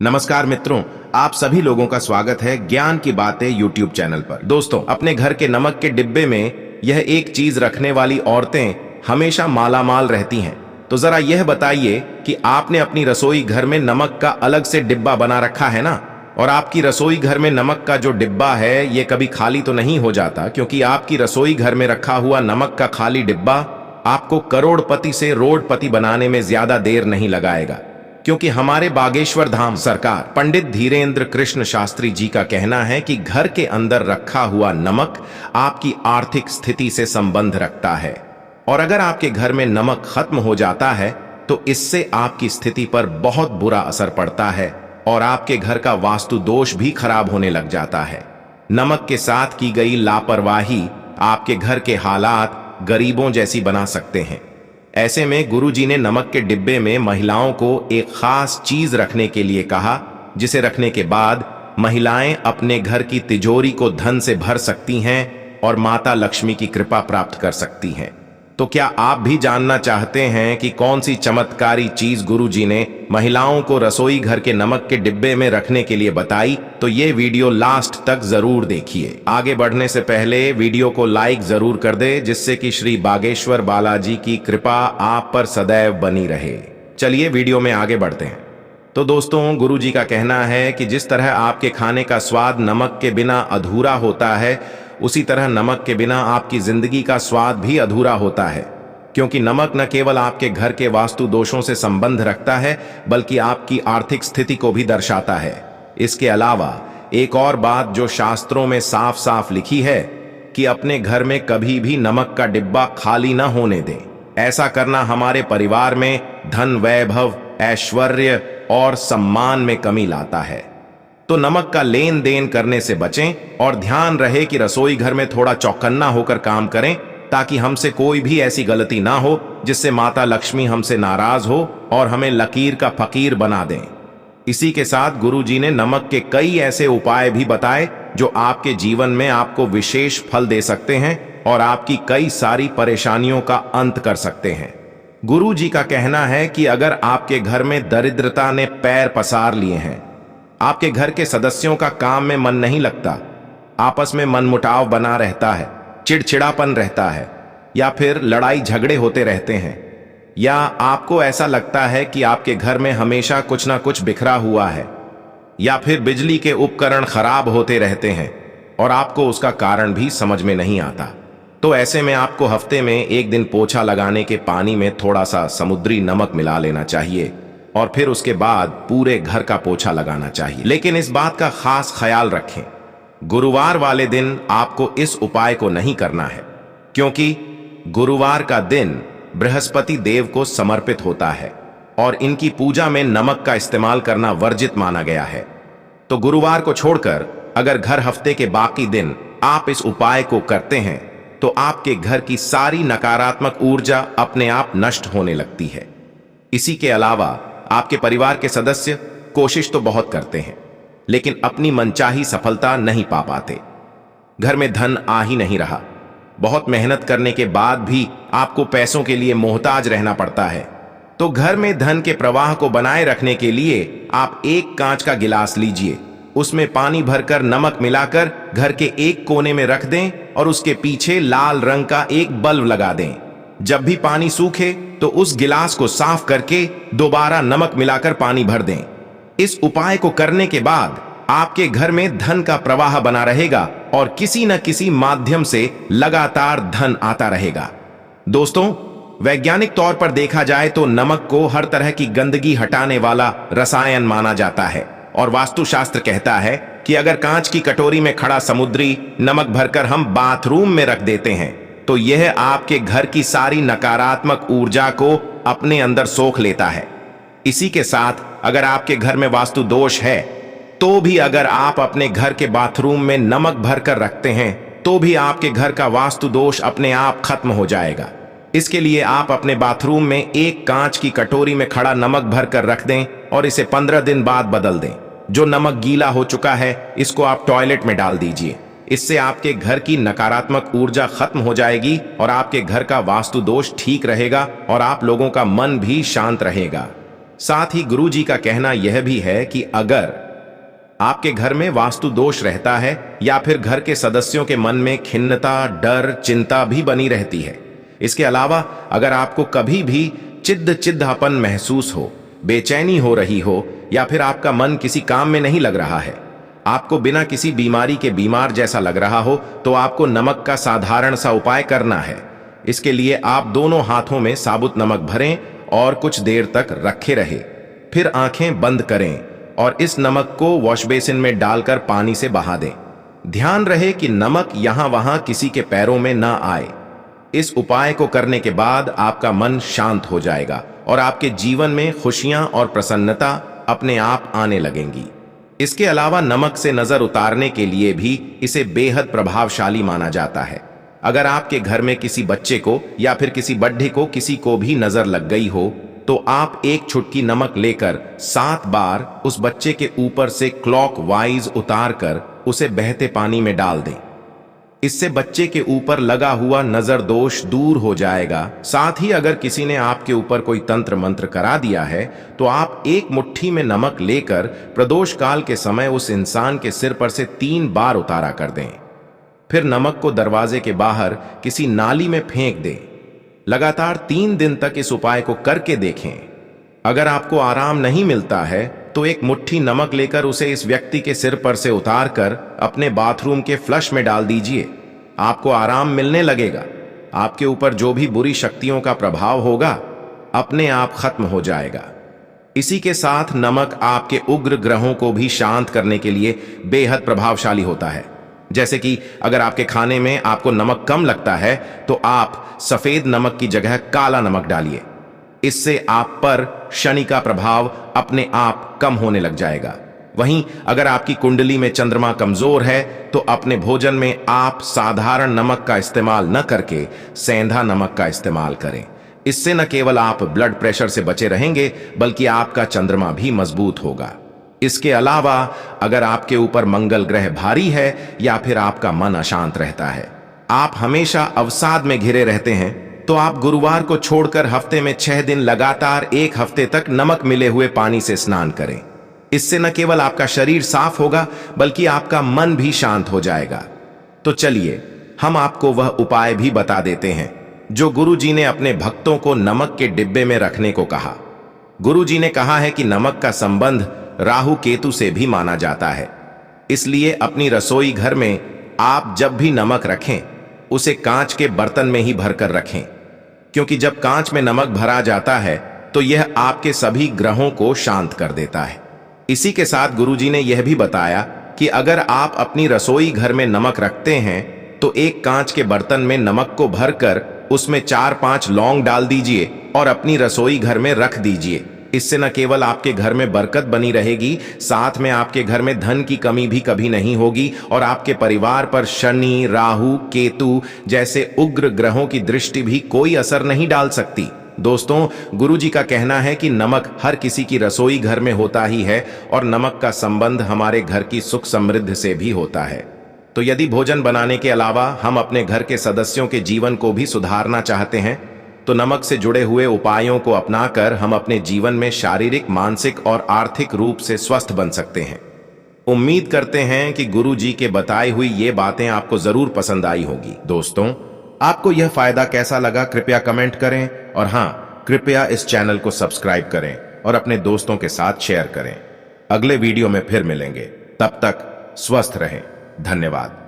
नमस्कार मित्रों, आप सभी लोगों का स्वागत है ज्ञान की बातें यूट्यूब चैनल पर। दोस्तों, अपने घर के नमक के डिब्बे में यह एक चीज रखने वाली औरतें हमेशा मालामाल रहती हैं। तो जरा यह बताइए कि आपने अपनी रसोई घर में नमक का अलग से डिब्बा बना रखा है ना? और आपकी रसोई घर में नमक का जो डिब्बा है ये कभी खाली तो नहीं हो जाता, क्योंकि आपकी रसोई घर में रखा हुआ नमक का खाली डिब्बा आपको करोड़पति से रोडपति बनाने में ज्यादा देर नहीं लगाएगा। क्योंकि हमारे बागेश्वर धाम सरकार पंडित धीरेन्द्र कृष्ण शास्त्री जी का कहना है कि घर के अंदर रखा हुआ नमक आपकी आर्थिक स्थिति से संबंध रखता है, और अगर आपके घर में नमक खत्म हो जाता है तो इससे आपकी स्थिति पर बहुत बुरा असर पड़ता है और आपके घर का वास्तु दोष भी खराब होने लग जाता है। नमक के साथ की गई लापरवाही आपके घर के हालात गरीबों जैसी बना सकते हैं। ऐसे में गुरुजी ने नमक के डिब्बे में महिलाओं को एक खास चीज रखने के लिए कहा, जिसे रखने के बाद महिलाएं अपने घर की तिजोरी को धन से भर सकती हैं और माता लक्ष्मी की कृपा प्राप्त कर सकती हैं। तो क्या आप भी जानना चाहते हैं कि कौन सी चमत्कारी चीज गुरुजी ने महिलाओं को रसोई घर के नमक के डिब्बे में रखने के लिए बताई? तो ये वीडियो लास्ट तक जरूर देखिए। आगे बढ़ने से पहले वीडियो को लाइक जरूर कर दे, जिससे कि श्री बागेश्वर बालाजी की कृपा आप पर सदैव बनी रहे। चलिए वीडियो में आगे बढ़ते हैं। तो दोस्तों, गुरुजी का कहना है कि जिस तरह आपके खाने का स्वाद नमक के बिना अधूरा होता है, उसी तरह नमक के बिना आपकी जिंदगी का स्वाद भी अधूरा होता है। क्योंकि नमक न केवल आपके घर के वास्तु दोषों से संबंध रखता है, बल्कि आपकी आर्थिक स्थिति को भी दर्शाता है। इसके अलावा एक और बात जो शास्त्रों में साफ साफ लिखी है कि अपने घर में कभी भी नमक का डिब्बा खाली न होने दें। ऐसा करना हमारे परिवार में धन, वैभव, ऐश्वर्य और सम्मान में कमी लाता है। तो नमक का लेन देन करने से बचें और ध्यान रहे कि रसोई घर में थोड़ा चौकन्ना होकर काम करें, ताकि हमसे कोई भी ऐसी गलती ना हो जिससे माता लक्ष्मी हमसे नाराज हो और हमें लकीर का फकीर बना दें। इसी के साथ गुरुजी ने नमक के कई ऐसे उपाय भी बताए जो आपके जीवन में आपको विशेष फल दे सकते हैं और आपकी कई सारी परेशानियों का अंत कर सकते हैं। गुरुजी का कहना है कि अगर आपके घर में दरिद्रता ने पैर पसार लिए हैं, आपके घर के सदस्यों का काम में मन नहीं लगता, आपस में मनमुटाव बना रहता है, चिड़चिड़ापन रहता है, या फिर लड़ाई झगड़े होते रहते हैं, या आपको ऐसा लगता है कि आपके घर में हमेशा कुछ ना कुछ बिखरा हुआ है, या फिर बिजली के उपकरण खराब होते रहते हैं और आपको उसका कारण भी समझ में नहीं आता, तो ऐसे में आपको हफ्ते में एक दिन पोछा लगाने के पानी में थोड़ा सा समुद्री नमक मिला लेना चाहिए और फिर उसके बाद पूरे घर का पोछा लगाना चाहिए। लेकिन इस बात का खास ख्याल रखें, गुरुवार वाले दिन आपको इस उपाय को नहीं करना है, क्योंकि गुरुवार का दिन बृहस्पति देव को समर्पित होता है और इनकी पूजा में नमक का इस्तेमाल करना वर्जित माना गया है। तो गुरुवार को छोड़कर अगर घर हफ्ते के बाकी दिन आप इस उपाय को करते हैं तो आपके घर की सारी नकारात्मक ऊर्जा अपने आप नष्ट होने लगती है। इसी के अलावा आपके परिवार के सदस्य कोशिश तो बहुत करते हैं, लेकिन अपनी मनचाही सफलता नहीं पा पाते। घर में धन आ ही नहीं रहा। बहुत मेहनत करने के बाद भी आपको पैसों के लिए मोहताज रहना पड़ता है। तो घर में धन के प्रवाह को बनाए रखने के लिए आप एक कांच का गिलास लीजिए, उसमें पानी भरकर नमक मिलाकर घर के एक कोने में रख दें और उसके पीछे लाल रंग का एक बल्ब लगा दें। जब भी पानी सूखे तो उस गिलास को साफ करके दोबारा नमक मिलाकर पानी भर दें। इस उपाय को करने के बाद आपके घर में धन का प्रवाह बना रहेगा और किसी न किसी माध्यम से लगातार धन आता रहेगा। दोस्तों, वैज्ञानिक तौर पर देखा जाए तो नमक को हर तरह की गंदगी हटाने वाला रसायन माना जाता है और वास्तुशास्त्र कहता है कि अगर कांच की कटोरी में खड़ा समुद्री नमक भरकर हम बाथरूम में रख देते हैं तो यह आपके घर की सारी नकारात्मक ऊर्जा को अपने अंदर सोख लेता है। इसी के साथ अगर आपके घर में वास्तु दोष है तो भी अगर आप अपने घर के बाथरूम में नमक भरकर रखते हैं तो भी आपके घर का वास्तु दोष अपने आप खत्म हो जाएगा। इसके लिए आप अपने बाथरूम में एक कांच की कटोरी में खड़ा नमक भरकर रख दें और इसे 15 दिन बाद बदल दें। जो नमक गीला हो चुका है इसको आप टॉयलेट में डाल दीजिए। इससे आपके घर की नकारात्मक ऊर्जा खत्म हो जाएगी और आपके घर का वास्तु दोष ठीक रहेगा और आप लोगों का मन भी शांत रहेगा। साथ ही गुरु जी का कहना यह भी है कि अगर आपके घर में वास्तु दोष रहता है या फिर घर के सदस्यों के मन में खिन्नता, डर, चिंता भी बनी रहती है, इसके अलावा अगर आपको कभी भी चिद्दपन महसूस हो, बेचैनी हो रही हो या फिर आपका मन किसी काम में नहीं लग रहा है, आपको बिना किसी बीमारी के बीमार जैसा लग रहा हो, तो आपको नमक का साधारण सा उपाय करना है। इसके लिए आप दोनों हाथों में साबुत नमक भरें और कुछ देर तक रखे रहे, फिर आंखें बंद करें और इस नमक को वॉश बेसिन में डालकर पानी से बहा दें। ध्यान रहे कि नमक यहां वहां किसी के पैरों में ना आए। इस उपाय को करने के बाद आपका मन शांत हो जाएगा और आपके जीवन में खुशियां और प्रसन्नता अपने आप आने लगेंगी। इसके अलावा नमक से नजर उतारने के लिए भी इसे बेहद प्रभावशाली माना जाता है। अगर आपके घर में किसी बच्चे को या फिर किसी बड्ढे को किसी को भी नजर लग गई हो, तो आप एक चुटकी नमक लेकर 7 बार उस बच्चे के ऊपर से क्लॉकवाइज उतारकर उसे बहते पानी में डाल दें। इससे बच्चे के ऊपर लगा हुआ नजर दोष दूर हो जाएगा। साथ ही अगर किसी ने आपके ऊपर कोई तंत्र मंत्र करा दिया है, तो आप एक मुट्ठी में नमक लेकर प्रदोष काल के समय उस इंसान के सिर पर से 3 बार उतारा कर दें। फिर नमक को दरवाजे के बाहर किसी नाली में फेंक दें। लगातार 3 दिन तक इस उपाय को करके देखें। अगर आपको आराम नहीं मिलता है, तो एक मुट्ठी नमक लेकर उसे इस व्यक्ति के सिर पर से उतारकर अपने बाथरूम के फ्लश में डाल दीजिए। आपको आराम मिलने लगेगा। आपके ऊपर जो भी बुरी शक्तियों का प्रभाव होगा अपने आप खत्म हो जाएगा। इसी के साथ नमक आपके उग्र ग्रहों को भी शांत करने के लिए बेहद प्रभावशाली होता है। जैसे कि अगर आपके खाने में आपको नमक कम लगता है, तो आप सफेद नमक की जगह काला नमक डालिए। इससे आप पर शनि का प्रभाव अपने आप कम होने लग जाएगा। वहीं अगर आपकी कुंडली में चंद्रमा कमजोर है, तो अपने भोजन में आप साधारण नमक का इस्तेमाल न करके सेंधा नमक का इस्तेमाल करें। इससे न केवल आप ब्लड प्रेशर से बचे रहेंगे, बल्कि आपका चंद्रमा भी मजबूत होगा। इसके अलावा अगर आपके ऊपर मंगल ग्रह भारी है या फिर आपका मन अशांत रहता है, आप हमेशा अवसाद में घिरे रहते हैं, तो आप गुरुवार को छोड़कर हफ्ते में 6 दिन लगातार 1 हफ्ते तक नमक मिले हुए पानी से स्नान करें। इससे न केवल आपका शरीर साफ होगा, बल्कि आपका मन भी शांत हो जाएगा। तो चलिए हम आपको वह उपाय भी बता देते हैं जो गुरु जी ने अपने भक्तों को नमक के डिब्बे में रखने को कहा। गुरु जी ने कहा है कि नमक का संबंध राहु केतु से भी माना जाता है। इसलिए अपनी रसोई घर में आप जब भी नमक रखें, उसे कांच के बर्तन में ही भरकर रखें, क्योंकि जब कांच में नमक भरा जाता है तो यह आपके सभी ग्रहों को शांत कर देता है। इसी के साथ गुरुजी ने यह भी बताया कि अगर आप अपनी रसोई घर में नमक रखते हैं, तो एक कांच के बर्तन में नमक को भरकर उसमें 4-5 लौंग डाल दीजिए और अपनी रसोई घर में रख दीजिए। इससे न केवल आपके घर में बरकत बनी रहेगी, साथ में आपके घर में धन की कमी भी कभी नहीं होगी और आपके परिवार पर शनि, राहु, केतु जैसे उग्र ग्रहों की दृष्टि भी कोई असर नहीं डाल सकती। दोस्तों, गुरुजी का कहना है कि नमक हर किसी की रसोई घर में होता ही है और नमक का संबंध हमारे घर की सुख समृद्धि से भी होता है। तो यदि भोजन बनाने के अलावा हम अपने घर के सदस्यों के जीवन को भी सुधारना चाहते हैं, तो नमक से जुड़े हुए उपायों को अपनाकर हम अपने जीवन में शारीरिक, मानसिक और आर्थिक रूप से स्वस्थ बन सकते हैं। उम्मीद करते हैं कि गुरु जी के बताई हुई ये बातें आपको जरूर पसंद आई होगी। दोस्तों, आपको यह फायदा कैसा लगा कृपया कमेंट करें और हाँ, कृपया इस चैनल को सब्सक्राइब करें और अपने दोस्तों के साथ शेयर करें। अगले वीडियो में फिर मिलेंगे, तब तक स्वस्थ रहें। धन्यवाद।